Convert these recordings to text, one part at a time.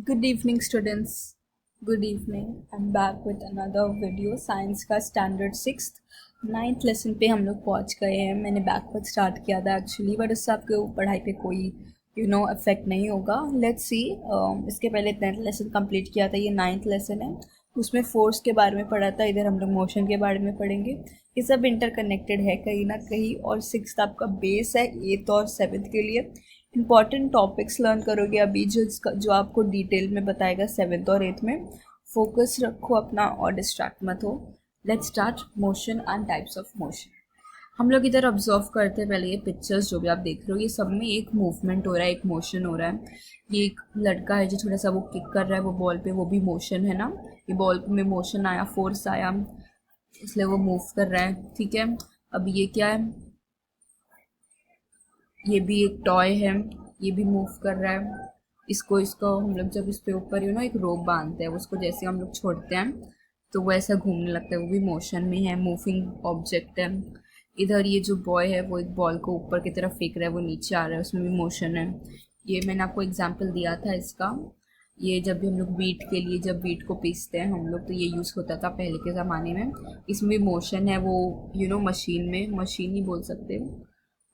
Good evening, students. Good evening. I'm back with another video. Science का standard sixth ninth lesson पे हम लोग पहुंच गए हैं. मैंने बैकवर्ड स्टार्ट किया था एक्चुअली, बट उससे आपके पढ़ाई पे कोई इफेक्ट नहीं होगा. Let's see. इसके पहले टेंथ लेसन कंप्लीट किया था, ये नाइन्थ लेसन है. उसमें फोर्स के बारे में पढ़ा था, इधर हम लोग मोशन के बारे में पढ़ेंगे. ये सब इंटरकनेक्टेड है कहीं ना कहीं. और सिक्स्थ आपका बेस है एट्थ और सेवन्थ के लिए. इंपॉर्टेंट टॉपिक्स लर्न करोगे अभी जो आपको डिटेल में बताएगा सेवन्थ और एट्थ में. फोकस रखो अपना और डिस्ट्रैक्ट मत हो. Let's start. Motion and types of motion. हम लोग इधर ऑब्जर्व करते हैं. पहले ये पिक्चर्स जो भी आप देख रहे हो, ये सब में एक मूवमेंट हो रहा है, एक मोशन हो रहा है. ये एक लड़का है जो थोड़ा सा वो किक कर रहा है वो बॉल पे, वो भी मोशन है ना. ये बॉल में मोशन आया, फोर्स आया, इसलिए वो मूव कर रहा है. ठीक है. अब ये क्या है, ये भी एक टॉय है, ये भी मूव कर रहा है. इसको हम लोग जब इस पे ऊपर एक रोप बांधते हैं, उसको जैसे हम लोग छोड़ते हैं तो वो ऐसा घूमने लगता है, वो भी मोशन में है, मूविंग ऑब्जेक्ट है. इधर ये जो बॉय है वो एक बॉल को ऊपर की तरफ फेंक रहा है, वो नीचे आ रहा है, उसमें भी मोशन है. ये मैंने आपको एग्जाम्पल दिया था इसका. ये जब भी हम लोग बीट के लिए, जब बीट को पीसते हैं हम लोग, तो ये यूज़ होता था पहले के ज़माने में. इसमें भी मोशन है, वो मशीन में, मशीन ही बोल सकते हैं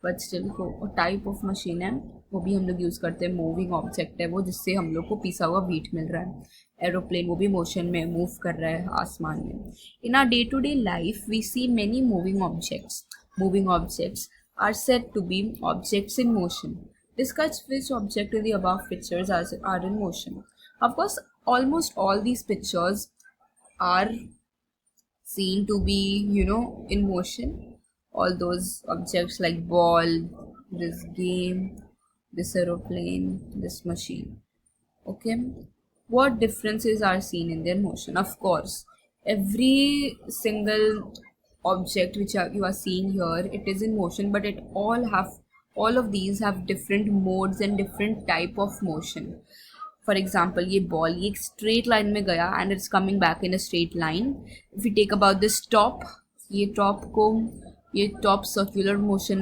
बट स्टिल को टाइप ऑफ मशीन है, वो भी हम लोग यूज़ करते हैं. मूविंग ऑब्जेक्ट है वो, जिससे हम लोग को पिसा हुआ व्हीट मिल रहा है. एरोप्लेन वो भी मोशन में मूव कर रहा है आसमान में. In are day to day life we see many moving objects. Moving objects are said to be objects in motion. Discuss which object in the above pictures are in motion. Of course, almost all these pictures are seen to be, in motion. All those objects like ball, this game, this aeroplane, this machine. Okay. What differences are seen in their motion? Of course, every single object which you are seeing here, it is in motion, but all of these have different modes and different type of motion. For example, ये ball ये एक straight line में गया and it's coming back in a straight line. If you take about this top, ये top circular motion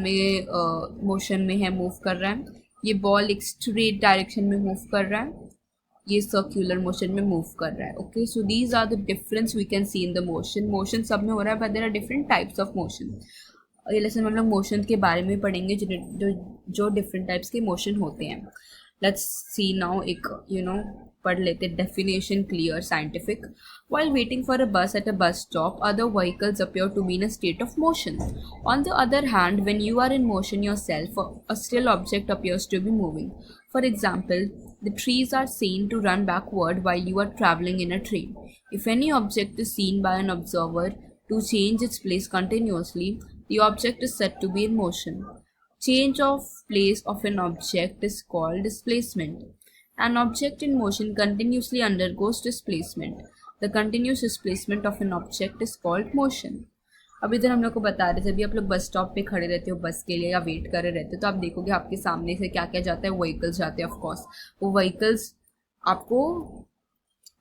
में है, move कर रहा है. ये बॉल एक स्ट्रेट डायरेक्शन में मूव कर रहा है, ये सर्कुलर मोशन में मूव कर रहा है. Okay, so these are the difference we can see in the motion. Motion सब में हो रहा है, but there are different types of motion. ये लेसन में हम लोग मोशन के बारे में पढ़ेंगे, जो डिफरेंट टाइप्स के मोशन होते हैं. Let's see now. एक पढ़ लेते definition clear scientific. While waiting for a bus at a bus stop, other vehicles appear to be in a state of motion. On the other hand, when you are in motion yourself, a still object appears to be moving. For example, the trees are seen to run backward while you are traveling in a train. If any object is seen by an observer to change its place continuously, the object is said to be in motion. Change of place of an object is called displacement. An object in motion continuously undergoes displacement. The continuous displacement of an object is called motion. अब इधर हम लोग को बता रहे थे, अभी आप लोग बस स्टॉप पे खड़े रहते हो बस के लिए या वेट करे रहते हो, तो आप देखोगे आपके सामने से क्या क्या जाता है. व्हीकल्स जाते हैं. ऑफकोर्स वो व्हीकल्स आपको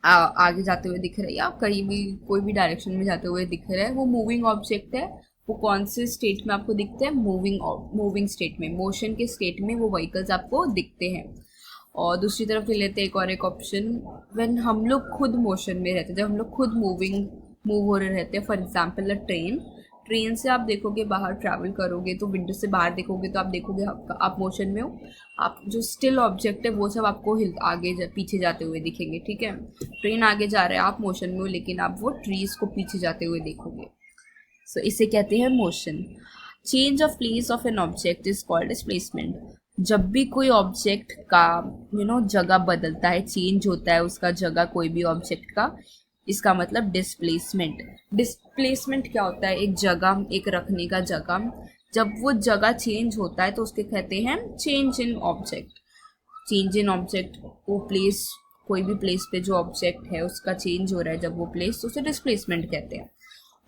आगे जाते हुए दिख रहे हैं, या कहीं भी कोई भी डायरेक्शन में जाते हुए दिख रहे हैं. वो मूविंग ऑब्जेक्ट है. वो कौन से स्टेट में आपको दिखते हैं? मूविंग स्टेट में, मोशन के स्टेट में वो व्हीकल्स आपको दिखते हैं. और दूसरी तरफ ले लेते हैं एक ऑप्शन. व्हेन हम लोग खुद मोशन में रहते हैं, जब हम लोग खुद मूव हो रहे रहते हैं. फॉर एग्जांपल ट्रेन से आप देखोगे, बाहर ट्रैवल करोगे तो विंडो से बाहर देखोगे तो आप देखोगे आप मोशन में हो. आप जो स्टिल ऑब्जेक्ट है वो सब आपको पीछे जाते हुए दिखेंगे. ठीक है. ट्रेन आगे जा रहा है, आप मोशन में हो, लेकिन आप वो ट्रीज को पीछे जाते हुए देखोगे. सो इसे कहते हैं motion. Change of place of an object is called displacement. जब भी कोई ऑब्जेक्ट का जगह बदलता है, चेंज होता है उसका जगह कोई भी ऑब्जेक्ट का, इसका मतलब डिस्प्लेसमेंट. डिस्प्लेसमेंट क्या होता है? एक जगह, एक रखने का जगह, जब वो जगह चेंज होता है तो उसके कहते हैं change in object. Change in object, वो प्लेस, कोई भी प्लेस पे जो ऑब्जेक्ट है उसका चेंज हो रहा है जब वो प्लेस, तो उसे डिस्प्लेसमेंट कहते हैं.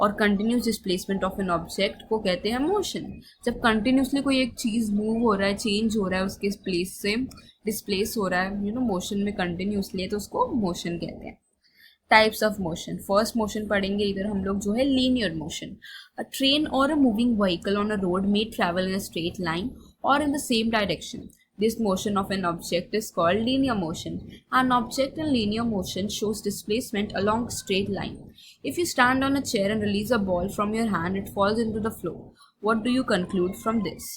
और continuous displacement of an object को कहते हैं मोशन. जब कंटिन्यूसली कोई एक चीज़ मूव हो रहा है, चेंज हो रहा है, उसके प्लेस से डिस्प्लेस हो रहा है मोशन में कंटिन्यूसली, तो उसको मोशन कहते हैं. Types of motion. First motion पढ़ेंगे इधर हम लोग जो है लीनियर मोशन. अ ट्रेन और a moving vehicle on a road may travel in a straight line और in the same direction. This motion of an object is called linear motion. An object in linear motion shows displacement along a straight line. If you stand on a chair and release a ball from your hand, it falls into the floor. What do you conclude from this?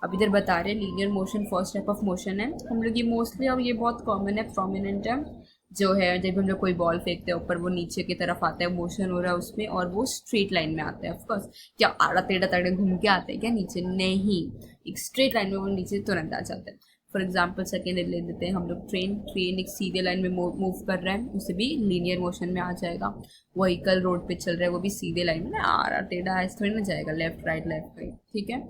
अब इधर बता रहे हैं linear motion first type of motion है. हम लोग ये mostly, अब ये बहुत कॉमन है, प्रोमिनेंट है, जो है जब हम लोग कोई बॉल फेंकते हैं ऊपर वो नीचे की तरफ आता है, मोशन हो रहा है उसमें, और वो स्ट्रेट लाइन में आता है. ऑफकोर्स क्या आड़ा टेढ़ा तड़े घूम के आते हैं क्या नीचे? नहीं, एक स्ट्रेट लाइन में वो नीचे तुरंत आ जाता है. फॉर एग्जाम्पल सेकेंड ले लेते हैं हम लोग, ट्रेन एक सीधे लाइन में मूव कर रहा है, उसे भी लीनियर मोशन में आ जाएगा. व्हीकल रोड पे चल रहा है, वो भी सीधे लाइन में, आड़ा टेढ़ा ऐसे थोड़ी ना जाएगा, लेफ्ट राइट लेफ्ट राइट. ठीक है.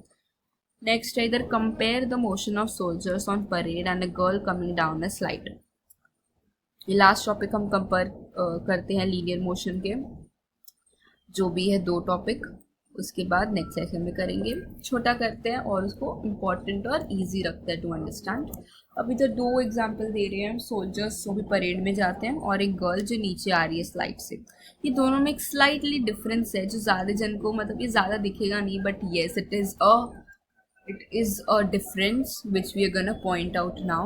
नेक्स्ट है इधर, compare the motion of soldiers on parade and a girl coming down a slide. ये लास्ट टॉपिक हम कंपेयर करते हैं लीनियर मोशन के, जो भी है 2 टॉपिक. उसके बाद नेक्स्ट सेशन में करेंगे, छोटा करते हैं और उसको इम्पॉर्टेंट और इजी रखते हैं टू अंडरस्टैंड. अब इधर 2 एग्जांपल दे रहे हैं, सोल्जर्स जो भी परेड में जाते हैं और एक गर्ल जो नीचे आ रही है स्लाइड से. ये दोनों में एक स्लाइटली डिफरेंस है जो ज़्यादा जन को, मतलब ये ज़्यादा दिखेगा नहीं, but yes it is a difference which we are going to point out now.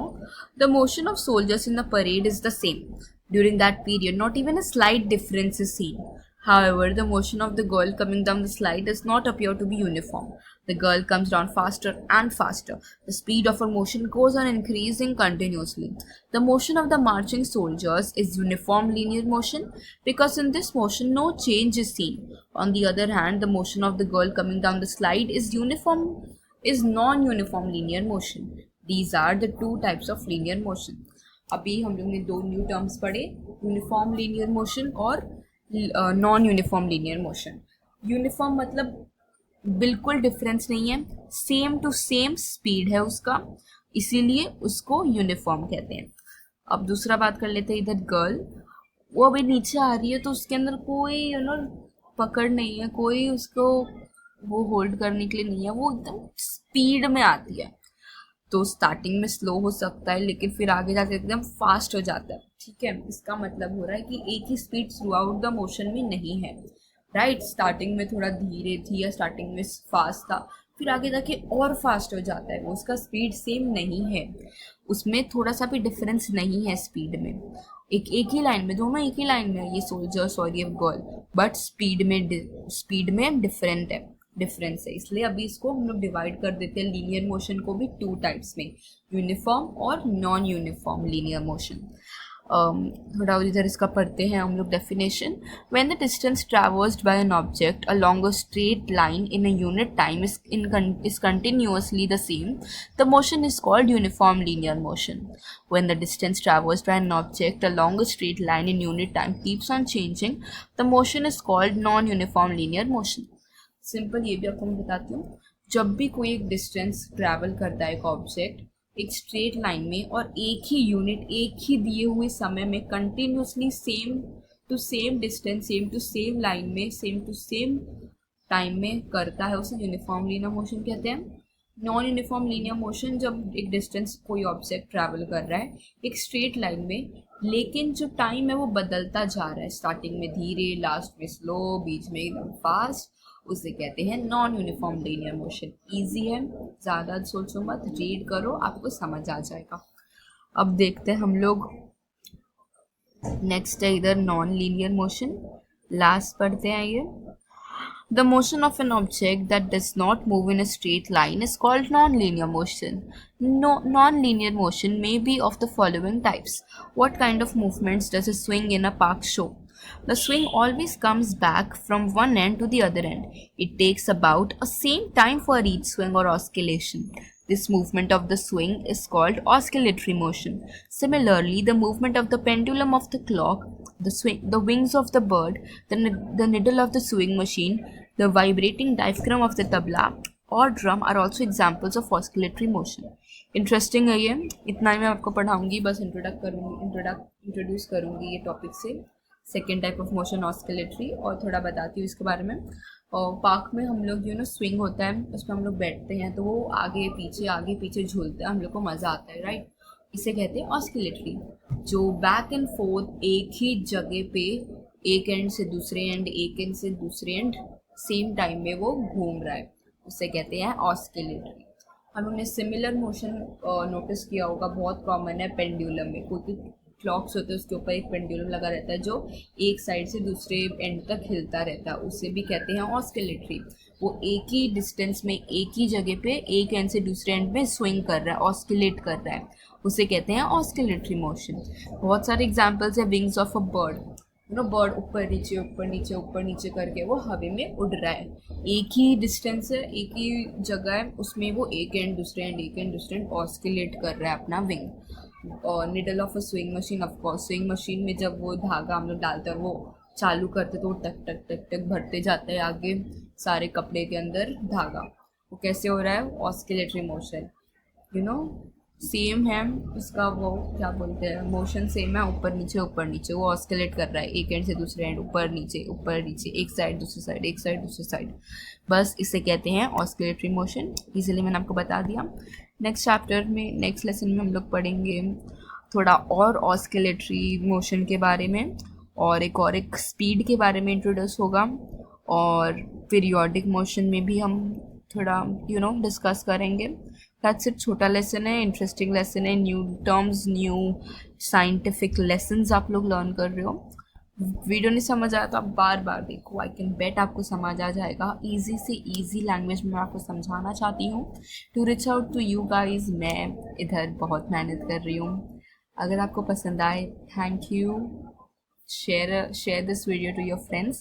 The motion of soldiers in the parade is the same. During that period, not even a slight difference is seen. However, the motion of the girl coming down the slide does not appear to be uniform. The girl comes down faster and faster. The speed of her motion goes on increasing continuously. The motion of the marching soldiers is uniform linear motion because in this motion no change is seen. On the other hand, the motion of the girl coming down the slide is non-uniform linear motion. These are the 2 types of linear motion. अभी हम लोग ने 2 new terms पढ़े, uniform linear motion और non uniform linear motion. Uniform मतलब बिल्कुल difference नहीं है, सेम टू सेम स्पीड है उसका, इसीलिए उसको यूनिफॉर्म कहते हैं. अब दूसरा बात कर लेते हैं इधर, गर्ल वो अभी नीचे आ रही है तो उसके अंदर कोई पकड़ नहीं है, कोई उसको वो होल्ड करने के लिए नहीं है, वो एकदम स्पीड में आती है. तो स्टार्टिंग में स्लो हो सकता है लेकिन फिर आगे जाके एकदम फास्ट हो जाता है. ठीक है, इसका मतलब हो रहा है कि एक ही speed throughout the motion में नहीं है. राइट, स्टार्टिंग में थोड़ा धीरे थी या स्टार्टिंग में फास्ट था, फिर आगे जाके और फास्ट हो जाता है. वो उसका स्पीड सेम नहीं है, उसमें थोड़ा सा भी डिफरेंस नहीं है स्पीड में. एक ही लाइन में, दोनों एक ही लाइन में है, ये सोल्जर्स और ये गर्ल, बट स्पीड में डिफरेंस है. इसलिए अभी इसको हम लोग डिवाइड कर देते हैं लीनियर मोशन को भी 2 टाइप्स में, यूनिफॉर्म और नॉन यूनिफॉर्म लीनियर मोशन. थोड़ा इधर इसका पढ़ते हैं हम लोग definition. When the distance traversed by an object along a straight line in a unit time is continuously the same, the motion is called uniform linear motion. When the distance traversed by an object along a straight line in unit time keeps on changing, the motion is called non-uniform linear motion. Simple ये भी आपको मैं बताती हूँ, जब भी कोई एक डिस्टेंस ट्रैवल करता है एक ऑब्जेक्ट एक स्ट्रेट लाइन में और एक ही यूनिट, एक ही दिए हुए समय में continuously same to same distance, same to same line में, सेम टू सेम टाइम में करता है, उसे यूनिफॉर्म लीनियर मोशन कहते हैं. नॉन यूनिफॉर्म लीनियर मोशन, जब एक डिस्टेंस कोई ऑब्जेक्ट ट्रैवल कर रहा है एक स्ट्रेट लाइन में, लेकिन जो टाइम है वो बदलता जा रहा है, स्टार्टिंग में धीरे, लास्ट में स्लो, बीच में एकदम फास्ट, उसे कहते हैं non uniform linear motion. Easy है, ज़्यादा सोचो मत, रीड करो, आपको समझ आ जाएगा. अब देखते हैं हम लोग, नेक्स्ट है इधर नॉन लीनियर मोशन, लास्ट पढ़ते हैं ये. The motion of an object that does not move in a straight line is called non-linear motion. Non-linear motion may be of the following types. What kind of movements does a swing in a park show? The swing always comes back from one end to the other end. It takes about a same time for each swing or oscillation. This movement of the swing is called oscillatory motion. Similarly, the movement of the pendulum of the clock, the wings of the bird, the needle of the sewing machine, the vibrating diaphragm of the tabla or drum are also examples of oscillatory motion. Interesting है ये, इतना ही मैं आपको पढ़ाऊंगी, बस introduce करूंगी ये topic से. Second type of motion oscillatory, और थोड़ा बताती हूँ इसके बारे में. और पार्क में हम लोग स्विंग होता है, उसमें हम लोग बैठते हैं तो वो आगे पीछे झूलते हैं, हम लोग को मज़ा आता है. राइट, इसे कहते हैं ऑस्किलेटरी. जो बैक एंड फोर्थ एक ही जगह पे, एक एंड से दूसरे एंड, एक एंड से दूसरे एंड सेम टाइम में वो घूम रहा है, उसे कहते हैं ऑस्किलेटरी. हम लोग ने सिमिलर मोशन नोटिस किया होगा, बहुत कॉमन है पेंडुलम में। कोई क्लॉक्स होते हैं उसके ऊपर एक पेंडुलम लगा रहता है जो एक साइड से दूसरे एंड तक हिलता रहता है, उसे भी कहते हैं ऑस्किलेटरी। वो एक ही डिस्टेंस में एक ही जगह पे एक एंड से दूसरे एंड में स्विंग कर रहा है, ऑस्किलेट कर रहा है, उसे कहते हैं ऑस्किलेटरी मोशन। बहुत सारे एग्जाम्पल्स है wings of a bird. Bird ऊपर नीचे ऊपर नीचे ऊपर नीचे करके वो हवा में उड़ रहा है, एक ही डिस्टेंस है, एक ही जगह है, उसमें वो एक एंड दूसरे एंड एक एंड दूसरे एंड ऑस्किलेट कर रहा है अपना विंग। और needle of a swing machine, of course swing machine में जब वो धागा हम लोग डालते हैं और वो चालू करते तो वो टक टक टक टक भरते जाता है आगे सारे कपड़े के अंदर धागा। वो कैसे हो रहा है? Oscillatory motion. You know same है उसका, वो क्या बोलते हैं, मोशन सेम है, ऊपर नीचे वो ऑस्किलेट कर रहा है एक एंड से दूसरे एंड, ऊपर नीचे, एक साइड दूसरी साइड, एक साइड दूसरी साइड। बस इसे कहते हैं ऑस्किलेटरी मोशन। इजीली मैंने आपको बता दिया। नेक्स्ट चैप्टर में, नेक्स्ट लेसन में हम लोग पढ़ेंगे थोड़ा और ऑस्किलेटरी मोशन के बारे में, और एक स्पीड के बारे में इंट्रोड्यूस होगा, और पीरियोडिक मोशन में भी हम थोड़ा डिस्कस करेंगे। That's it. छोटा लेसन है, इंटरेस्टिंग लेसन है, new terms, new scientific lessons आप लोग लर्न कर रहे हो। वीडियो नहीं समझ आया तो आप बार बार देखो, आई कैन बेट आपको समझ आ जाएगा। ईजी से ईजी लैंग्वेज में मैं आपको समझाना चाहती हूँ to reach out to you guys. मैं इधर बहुत मेहनत कर रही हूँ। अगर आपको पसंद आए, thank you. Share this video to your friends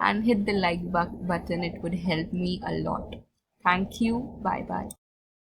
and hit the like button. It would help me a lot. Thank you. Bye bye.